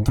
Hi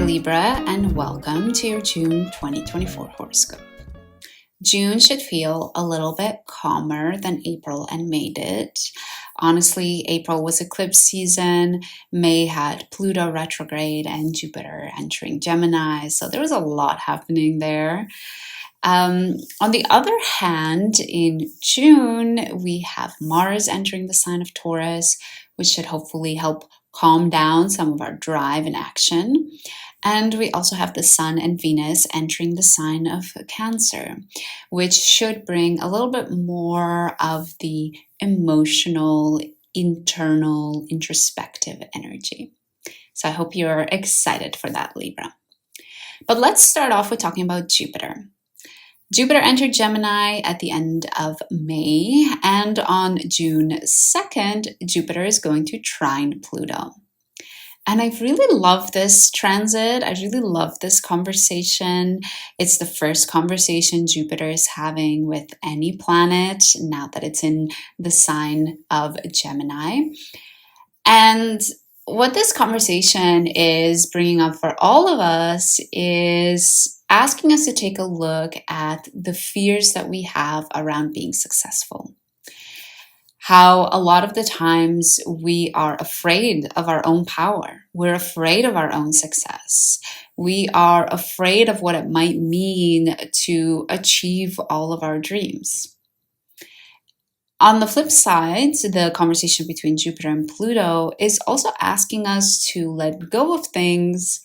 Libra, and welcome to your June 2024 horoscope. June should feel a little bit calmer than April and May did. Honestly, April was eclipse season, May had Pluto retrograde and Jupiter entering Gemini, so there was a lot happening there. On the other hand, in June, we have Mars entering the sign of Taurus, which should hopefully help calm down some of our drive and action. And we also have the Sun and Venus entering the sign of Cancer, which should bring a little bit more of the emotional, internal, introspective energy. So I hope you're excited for that, Libra. But let's start off with talking about Jupiter. Jupiter entered Gemini at the end of May, and on June 2nd, Jupiter is going to trine Pluto. And I really love this transit. I really love this conversation. It's the first conversation Jupiter is having with any planet now that it's in the sign of Gemini. And what this conversation is bringing up for all of us is asking us to take a look at the fears that we have around being successful. How a lot of the times we are afraid of our own power. We're afraid of our own success. We are afraid of what it might mean to achieve all of our dreams. On the flip side, the conversation between Jupiter and Pluto is also asking us to let go of things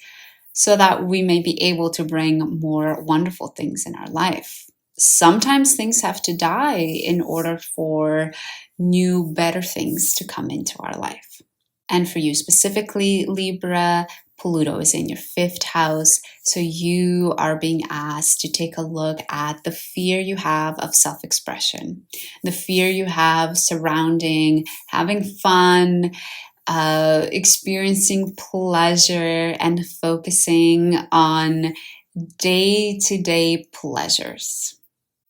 so that we may be able to bring more wonderful things in our life. Sometimes things have to die in order for new, better things to come into our life. And for you specifically, Libra, Pluto is in your 5th house, so you are being asked to take a look at the fear you have of self-expression, the fear you have surrounding having fun, experiencing pleasure, and focusing on day-to-day pleasures.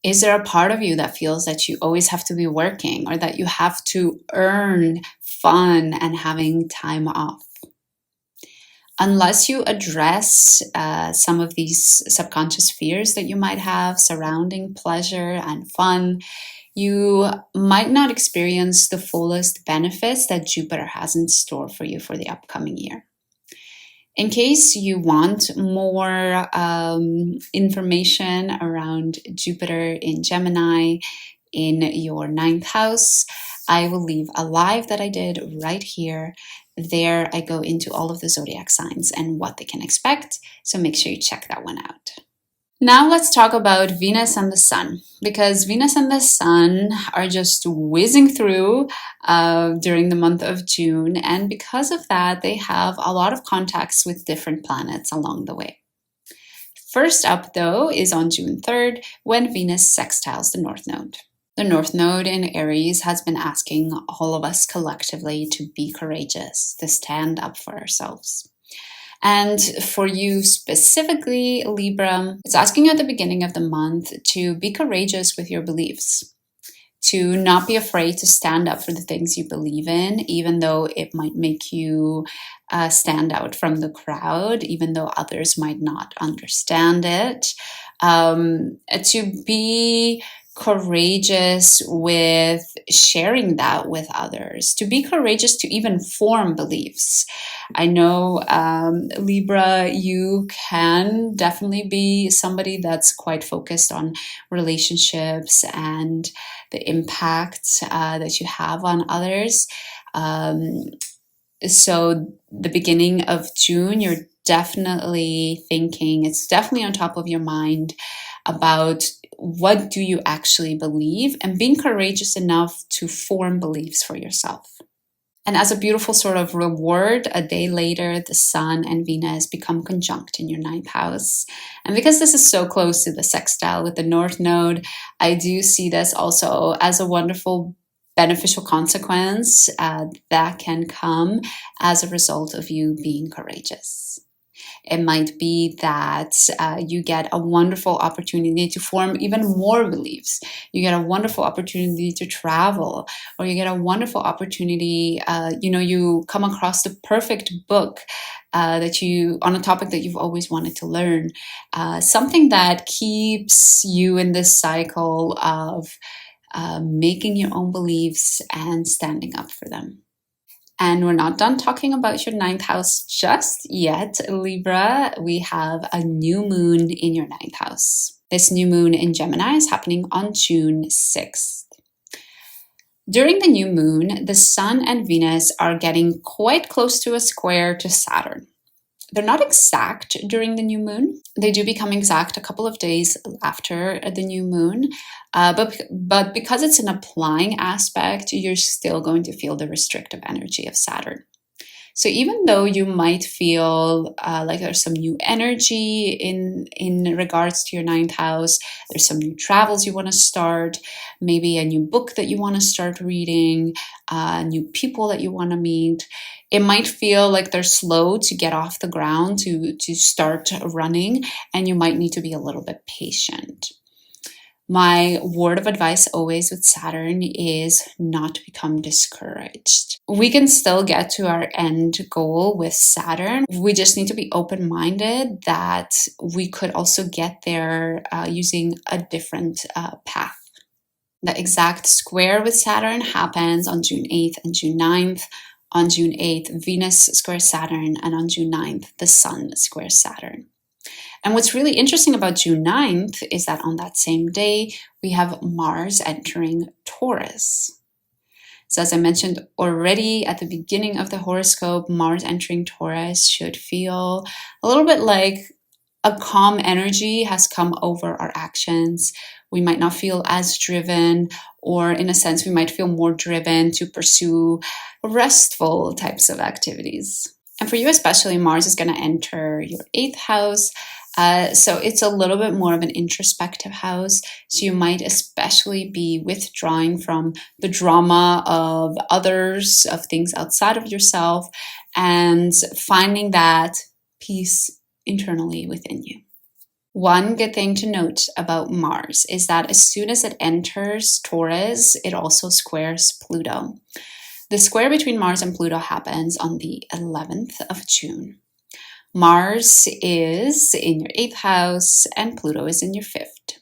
Is there a part of you that feels that you always have to be working or that you have to earn fun and having time off? Unless you address some of these subconscious fears that you might have surrounding pleasure and fun, you might not experience the fullest benefits that Jupiter has in store for you for the upcoming year. In case you want more information around Jupiter in Gemini in your 9th house, I will leave a live that I did right here. There I go into all of the zodiac signs and what they can expect, so make sure you check that one out. Now let's talk about Venus and the Sun, because Venus and the Sun are just whizzing through during the month of June, and because of that, they have a lot of contacts with different planets along the way. First up, though, is on June 3rd, when Venus sextiles the North Node. The North Node in Aries has been asking all of us collectively to be courageous, to stand up for ourselves. And for you specifically, Libra, it's asking you at the beginning of the month to be courageous with your beliefs, to not be afraid to stand up for the things you believe in, even though it might make you stand out from the crowd, even though others might not understand it, to be courageous with sharing that with others, to be courageous to even form beliefs. I know, Libra, you can definitely be somebody that's quite focused on relationships and the impact that you have on others. So the beginning of June, you're definitely thinking, it's definitely on top of your mind about what do you actually believe and being courageous enough to form beliefs for yourself. And as a beautiful sort of reward, a day later, the Sun and Venus become conjunct in your 9th house. And because this is so close to the sextile with the North Node, I do see this also as a wonderful beneficial consequence that can come as a result of you being courageous. It might be that you get a wonderful opportunity to form even more beliefs. You get a wonderful opportunity to travel, or you get a wonderful opportunity, you come across the perfect book on a topic that you've always wanted to learn, something that keeps you in this cycle of making your own beliefs and standing up for them. And we're not done talking about your ninth house just yet, Libra. We have a new moon in your ninth house. This new moon in Gemini is happening on June 6th. During the new moon, the Sun and Venus are getting quite close to a square to Saturn. They're not exact during the new moon. They do become exact a couple of days after the new moon. But because it's an applying aspect, you're still going to feel the restrictive energy of Saturn. So even though you might feel like there's some new energy in regards to your ninth house, there's some new travels you want to start, maybe a new book that you want to start reading, new people that you want to meet, it might feel like they're slow to get off the ground, to start running, and you might need to be a little bit patient. My word of advice always with Saturn is not to become discouraged. We can still get to our end goal with Saturn. We just need to be open-minded that we could also get there using a different path. The exact square with Saturn happens on June 8th and June 9th. On June 8th, Venus squares Saturn, and on June 9th, the Sun squares Saturn. And what's really interesting about June 9th is that on that same day, we have Mars entering Taurus. So as I mentioned already at the beginning of the horoscope, Mars entering Taurus should feel a little bit like a calm energy has come over our actions. We might not feel as driven, or in a sense, we might feel more driven to pursue restful types of activities. And for you especially, Mars is going to enter your 8th house. So it's a little bit more of an introspective house. So you might especially be withdrawing from the drama of others, of things outside of yourself, and finding that peace internally within you. One good thing to note about Mars is that as soon as it enters Taurus, it also squares Pluto. The square between Mars and Pluto happens on the 11th of June. Mars is in your 8th house and Pluto is in your 5th.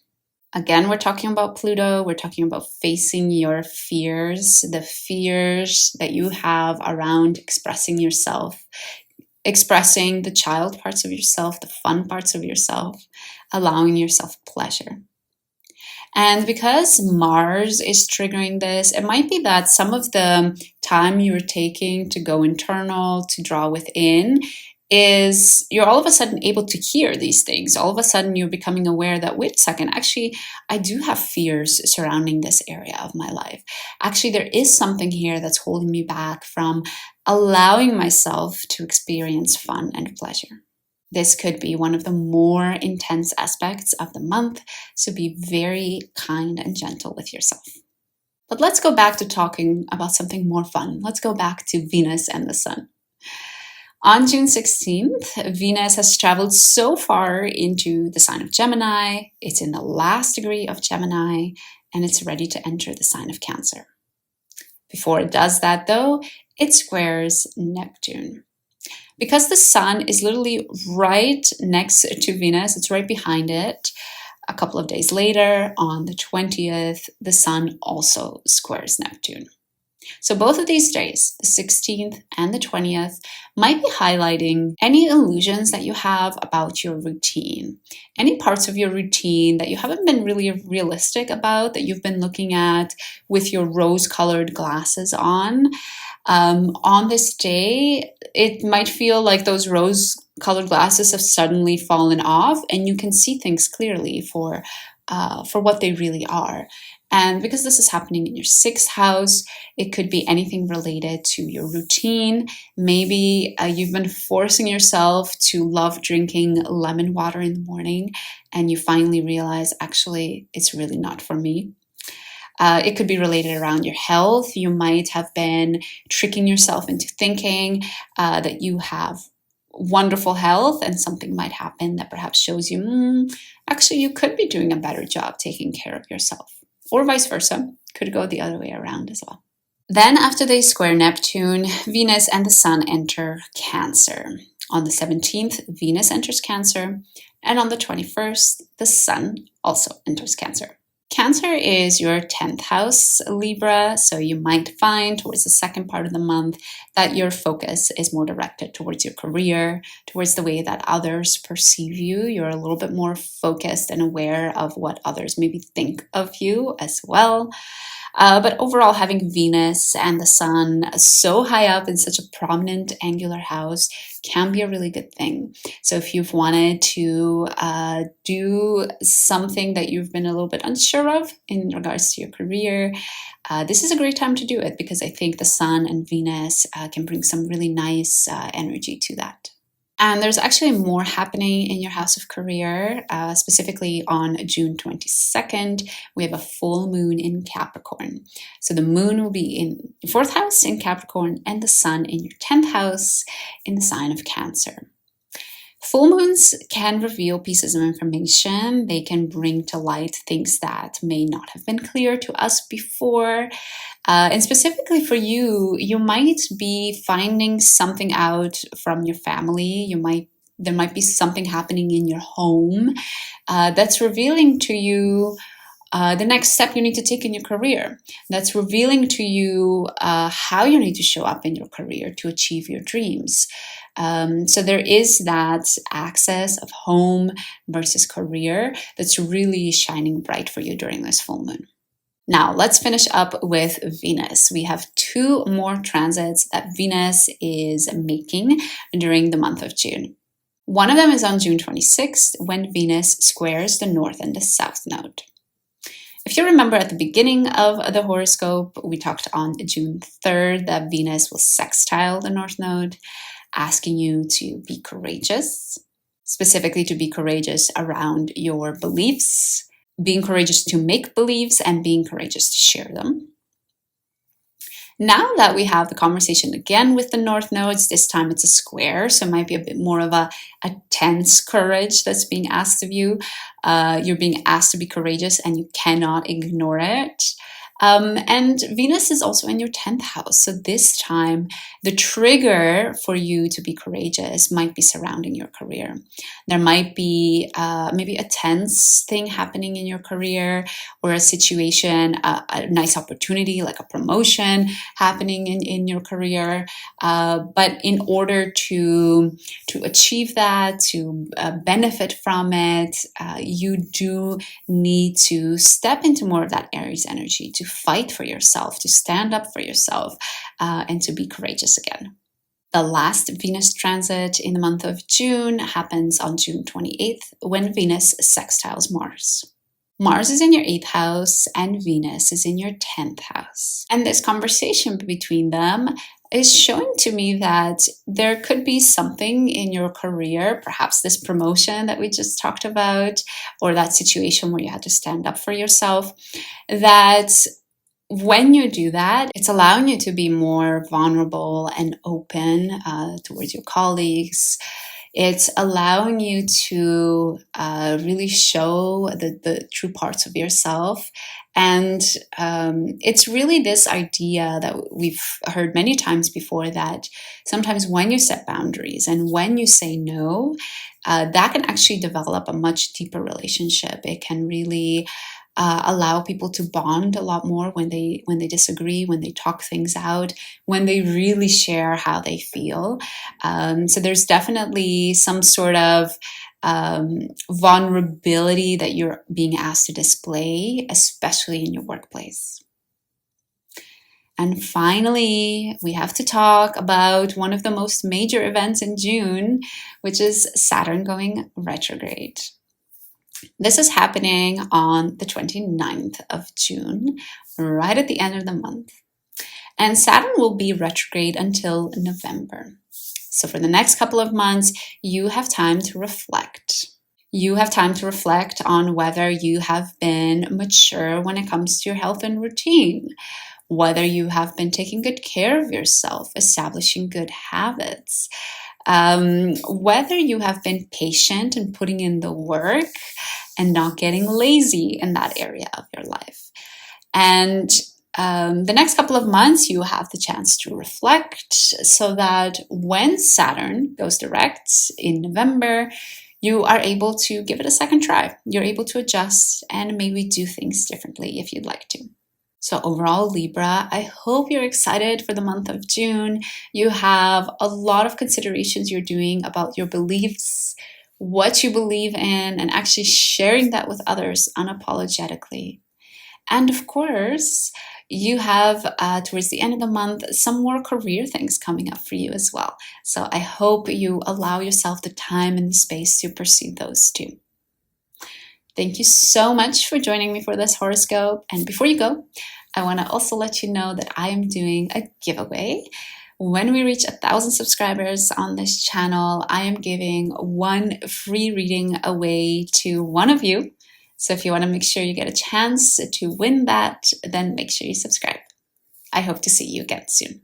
Again, we're talking about Pluto. We're talking about facing your fears, the fears that you have around expressing yourself, expressing the child parts of yourself, the fun parts of yourself, allowing yourself pleasure. And because Mars is triggering this, it might be that some of the time you're taking to go internal, to draw within, is you're all of a sudden able to hear these things. All of a sudden you're becoming aware that, wait a second, actually, I do have fears surrounding this area of my life. Actually, there is something here that's holding me back from allowing myself to experience fun and pleasure. This could be one of the more intense aspects of the month, so be very kind and gentle with yourself. But let's go back to talking about something more fun. Let's go back to Venus and the Sun. On June 16th, Venus has traveled so far into the sign of Gemini, it's in the last degree of Gemini, and it's ready to enter the sign of Cancer. Before it does that, though, it squares Neptune. Because the Sun is literally right next to Venus, it's right behind it, a couple of days later, on the 20th, the Sun also squares Neptune. So both of these days, the 16th and the 20th, might be highlighting any illusions that you have about your routine. Any parts of your routine that you haven't been really realistic about, that you've been looking at with your rose-colored glasses on. On this day, it might feel like those rose-colored glasses have suddenly fallen off and you can see things clearly for what they really are. And because this is happening in your 6th house, it could be anything related to your routine. Maybe you've been forcing yourself to love drinking lemon water in the morning, and you finally realize, actually, it's really not for me. It could be related around your health. You might have been tricking yourself into thinking that you have wonderful health, and something might happen that perhaps shows you, actually, you could be doing a better job taking care of yourself. Or vice versa, could go the other way around as well. Then after they square Neptune, Venus and the Sun enter Cancer. On the 17th, Venus enters Cancer, and on the 21st, the Sun also enters Cancer. Cancer is your 10th house, Libra, so you might find towards the second part of the month that your focus is more directed towards your career, towards the way that others perceive you. You're a little bit more focused and aware of what others maybe think of you as well. But overall, having Venus and the Sun so high up in such a prominent angular house can be a really good thing. So if you've wanted to do something that you've been a little bit unsure of in regards to your career, this is a great time to do it, because I think the Sun and Venus can bring some really nice energy to that. And there's actually more happening in your house of career, specifically on June 22nd. We have a full moon in Capricorn. So the moon will be in your 4th house in Capricorn and the sun in your 10th house in the sign of Cancer. Full moons can reveal pieces of information. They can bring to light things that may not have been clear to us before. And specifically for you, you might be finding something out from your family. There might be something happening in your home that's revealing to you the next step you need to take in your career. That's revealing to you how you need to show up in your career to achieve your dreams. So there is that access of home versus career that's really shining bright for you during this full moon. Now, let's finish up with Venus. We have 2 more transits that Venus is making during the month of June. One of them is on June 26th, when Venus squares the North and the South node. If you remember at the beginning of the horoscope, we talked on June 3rd that Venus will sextile the North node, asking you to be courageous, specifically to be courageous around your beliefs, being courageous to make beliefs, and being courageous to share them. Now that we have the conversation again with the North nodes, this time it's a square, so it might be a bit more of a tense courage that's being asked of you. You're being asked to be courageous and you cannot ignore it. And Venus is also in your 10th house. So this time, the trigger for you to be courageous might be surrounding your career. There might be maybe a tense thing happening in your career, or a situation, a nice opportunity like a promotion happening in your career. But in order to achieve that, to benefit from it, you do need to step into more of that Aries energy, to fight for yourself, to stand up for yourself, and to be courageous again. The last Venus transit in the month of June happens on June 28th, when Venus sextiles Mars. Mars is in your 8th house and Venus is in your 10th house. And this conversation between them is showing to me that there could be something in your career, perhaps this promotion that we just talked about, or that situation where you had to stand up for yourself, that when you do that, it's allowing you to be more vulnerable and open towards your colleagues. It's allowing you to really show the true parts of yourself. And it's really this idea that we've heard many times before, that sometimes when you set boundaries and when you say no, that can actually develop a much deeper relationship. It can really allow people to bond a lot more when they disagree, when they talk things out, when they really share how they feel. So there's definitely some sort of vulnerability that you're being asked to display, especially in your workplace. And finally, we have to talk about one of the most major events in June, which is Saturn going retrograde. This is happening on the 29th of June, right at the end of the month. And Saturn will be retrograde until November. So for the next couple of months, you have time to reflect. You have time to reflect on whether you have been mature when it comes to your health and routine, whether you have been taking good care of yourself, establishing good habits. Whether you have been patient and putting in the work and not getting lazy in that area of your life. And the next couple of months, you have the chance to reflect so that when Saturn goes direct in November, you are able to give it a second try. You're able to adjust and maybe do things differently if you'd like to. So overall, Libra, I hope you're excited for the month of June. You have a lot of considerations you're doing about your beliefs, what you believe in, and actually sharing that with others unapologetically. And of course, you have, towards the end of the month, some more career things coming up for you as well. So I hope you allow yourself the time and the space to pursue those too. Thank you so much for joining me for this horoscope. And before you go, I want to also let you know that I am doing a giveaway. When we reach 1,000 subscribers on this channel, I am giving one free reading away to one of you. So if you want to make sure you get a chance to win that, then make sure you subscribe. I hope to see you again soon.